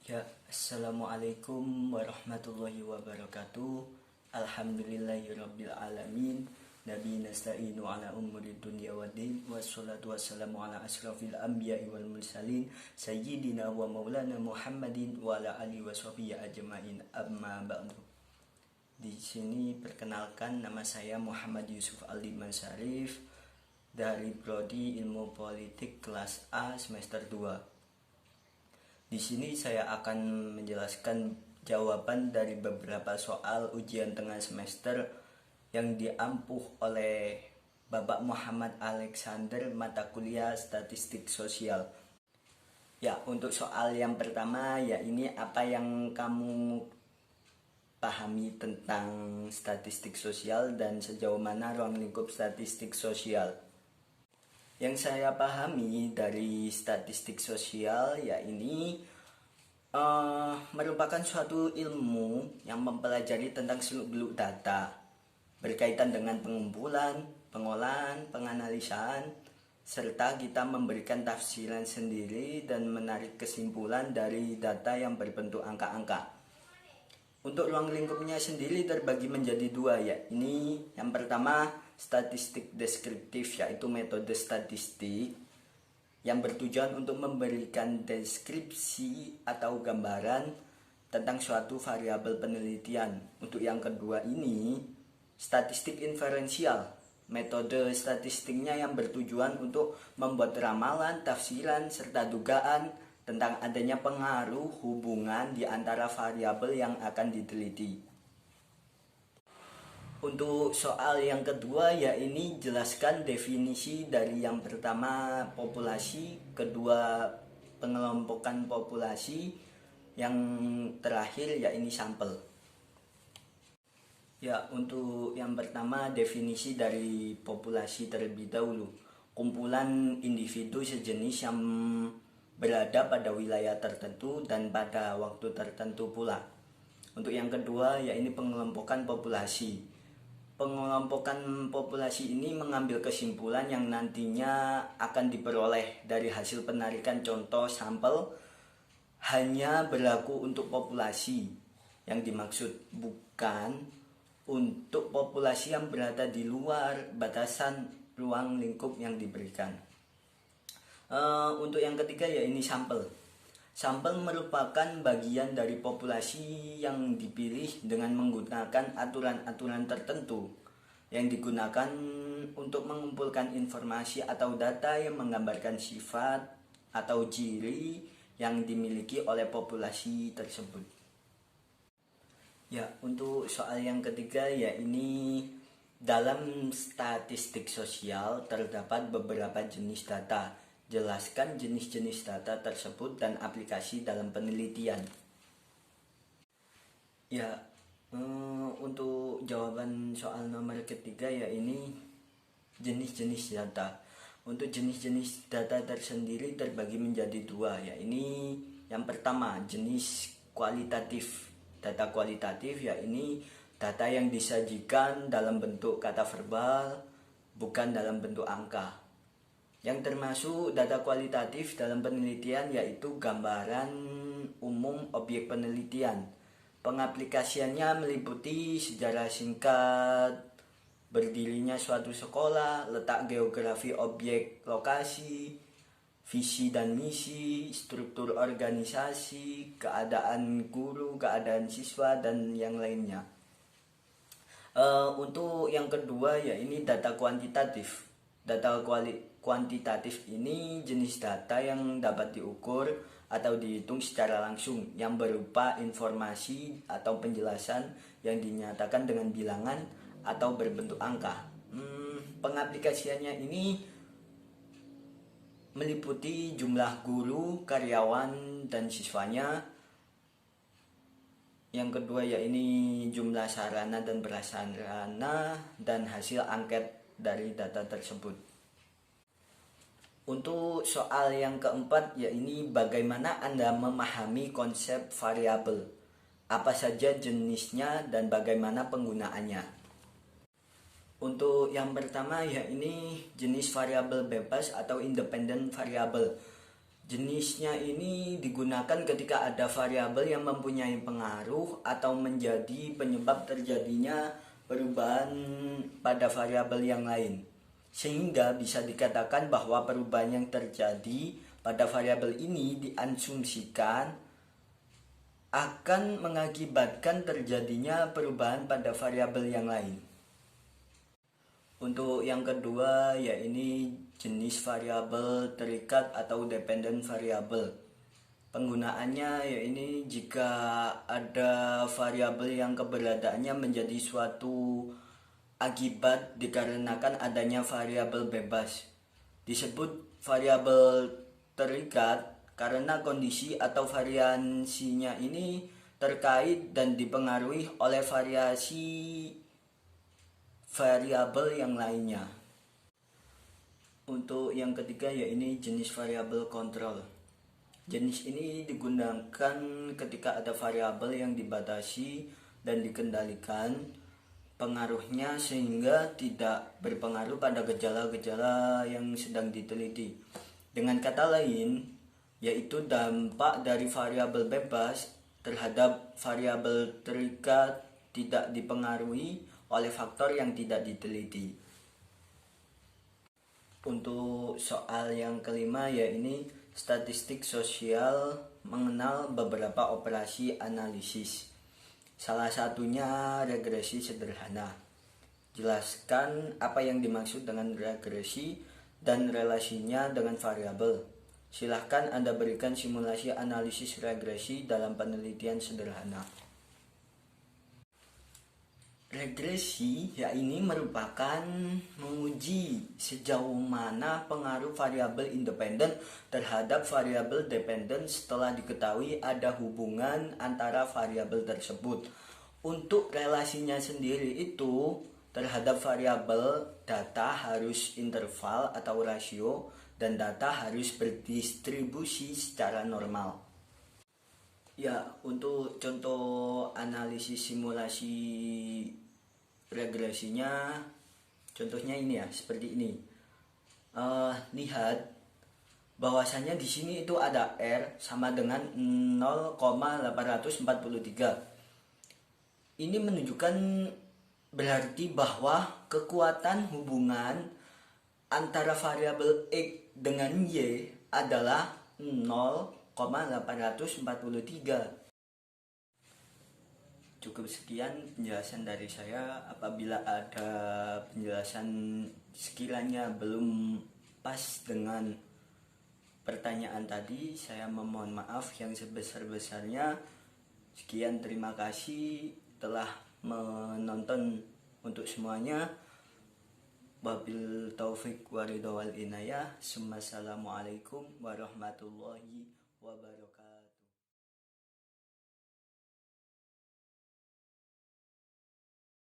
Ya, Assalamualaikum warahmatullahi wabarakatuh. Alhamdulillahirabbil alamin. Nabi nasta'inu ala umuri dunya waddin. Wassalatu wassalamu ala asrafil anbiya'i wal mursalin sayyidina wa maulana Muhammadin wa ala alihi washabihi ajmain. Amma ba'du. Di sini perkenalkan, nama saya Muhammad Yusuf Aldiman Syarif dari Prodi Ilmu Politik kelas A semester 2. Di sini saya akan menjelaskan jawaban dari beberapa soal ujian tengah semester yang diampuh oleh Bapak Muhammad Alexander mata kuliah Statistik Sosial. Ya, untuk soal yang pertama, ya ini apa yang kamu pahami tentang statistik sosial dan sejauh mana ruang lingkup statistik sosial. Yang saya pahami dari statistik sosial ya ini merupakan suatu ilmu yang mempelajari tentang seluk-beluk data berkaitan dengan pengumpulan, pengolahan, penganalisaan, serta kita memberikan tafsiran sendiri dan menarik kesimpulan dari data yang berbentuk angka-angka. Untuk ruang lingkupnya sendiri terbagi menjadi dua, ya. Ini yang pertama statistik deskriptif, yaitu metode statistik yang bertujuan untuk memberikan deskripsi atau gambaran tentang suatu variabel penelitian. Untuk yang kedua ini statistik inferensial. Metode statistiknya yang bertujuan untuk membuat ramalan, tafsiran, serta dugaan tentang adanya pengaruh hubungan di antara variabel yang akan diteliti. Untuk soal yang kedua, ya ini jelaskan definisi dari yang pertama populasi, kedua pengelompokan populasi, yang terakhir ya ini sampel. Ya, untuk yang pertama definisi dari populasi terlebih dahulu. Kumpulan individu sejenis yang berada pada wilayah tertentu dan pada waktu tertentu pula. Untuk yang kedua, ya ini pengelompokan populasi. Pengelompokan populasi ini mengambil kesimpulan yang nantinya akan diperoleh dari hasil penarikan contoh sampel hanya berlaku untuk populasi yang dimaksud, bukan untuk populasi yang berada di luar batasan ruang lingkup yang diberikan. Untuk yang ketiga ya ini sampel. Sampel merupakan bagian dari populasi yang dipilih dengan menggunakan aturan-aturan tertentu yang digunakan untuk mengumpulkan informasi atau data yang menggambarkan sifat atau ciri yang dimiliki oleh populasi tersebut. Ya, untuk soal yang ketiga ya ini dalam statistik sosial terdapat beberapa jenis data. Jelaskan jenis-jenis data tersebut dan aplikasi dalam penelitian. Ya, untuk jawaban soal nomor ketiga ya ini jenis-jenis data. Untuk jenis-jenis data tersendiri terbagi menjadi dua, ya ini yang pertama jenis kualitatif. Data kualitatif ya ini data yang disajikan dalam bentuk kata verbal, bukan dalam bentuk angka. Yang termasuk data kualitatif dalam penelitian yaitu gambaran umum objek penelitian. Pengaplikasiannya meliputi sejarah singkat berdirinya suatu sekolah, letak geografi objek lokasi, visi dan misi, struktur organisasi, keadaan guru, keadaan siswa, dan yang lainnya. Untuk yang kedua ya ini data kuantitatif. Data kuantitatif ini jenis data yang dapat diukur atau dihitung secara langsung, yang berupa informasi atau penjelasan yang dinyatakan dengan bilangan atau berbentuk angka. Pengaplikasiannya ini meliputi jumlah guru, karyawan, dan siswanya. Yang kedua ya ini jumlah sarana dan prasarana dan hasil angket dari data tersebut. Untuk soal yang keempat ya ini bagaimana Anda memahami konsep variabel, apa saja jenisnya dan bagaimana penggunaannya. Untuk yang pertama ya ini jenis variabel bebas atau independent variable. Jenisnya ini digunakan ketika ada variabel yang mempunyai pengaruh atau menjadi penyebab terjadinya perubahan pada variabel yang lain. Sehingga bisa dikatakan bahwa perubahan yang terjadi pada variabel ini diasumsikan akan mengakibatkan terjadinya perubahan pada variabel yang lain. Untuk yang kedua, ya ini jenis variabel terikat atau dependent variable. Penggunaannya ya ini jika ada variabel yang keberadaannya menjadi suatu akibat dikarenakan adanya variabel bebas. Disebut variabel terikat karena kondisi atau variansinya ini terkait dan dipengaruhi oleh variabel yang lainnya. Untuk yang ketiga ya ini jenis variabel kontrol. Jenis ini digunakan ketika ada variabel yang dibatasi dan dikendalikan pengaruhnya sehingga tidak berpengaruh pada gejala-gejala yang sedang diteliti. Dengan kata lain, yaitu dampak dari variabel bebas terhadap variabel terikat tidak dipengaruhi oleh faktor yang tidak diteliti. Untuk soal yang kelima ya ini statistik sosial mengenal beberapa operasi analisis. Salah satunya regresi sederhana. Jelaskan apa yang dimaksud dengan regresi dan relasinya dengan variabel. Silahkan Anda berikan simulasi analisis regresi dalam penelitian sederhana. Regresi ya ini merupakan menguji sejauh mana pengaruh variabel independen terhadap variabel dependen setelah diketahui ada hubungan antara variabel tersebut. Untuk relasinya sendiri itu terhadap variabel data harus interval atau rasio dan data harus berdistribusi secara normal. Ya, untuk contoh analisis simulasi regresinya, contohnya ini ya, seperti ini. Lihat bahwasanya di sini itu ada R sama dengan 0,843. Ini menunjukkan berarti bahwa kekuatan hubungan antara variabel X dengan Y adalah 0,843. Cukup sekian penjelasan dari saya. Apabila ada penjelasan sekiranya belum pas dengan pertanyaan tadi, saya memohon maaf yang sebesar-besarnya. Sekian, terima kasih telah menonton untuk semuanya. Wabil taufik waridha wal inayah. Assalamualaikum warahmatullahi wabarakatuh.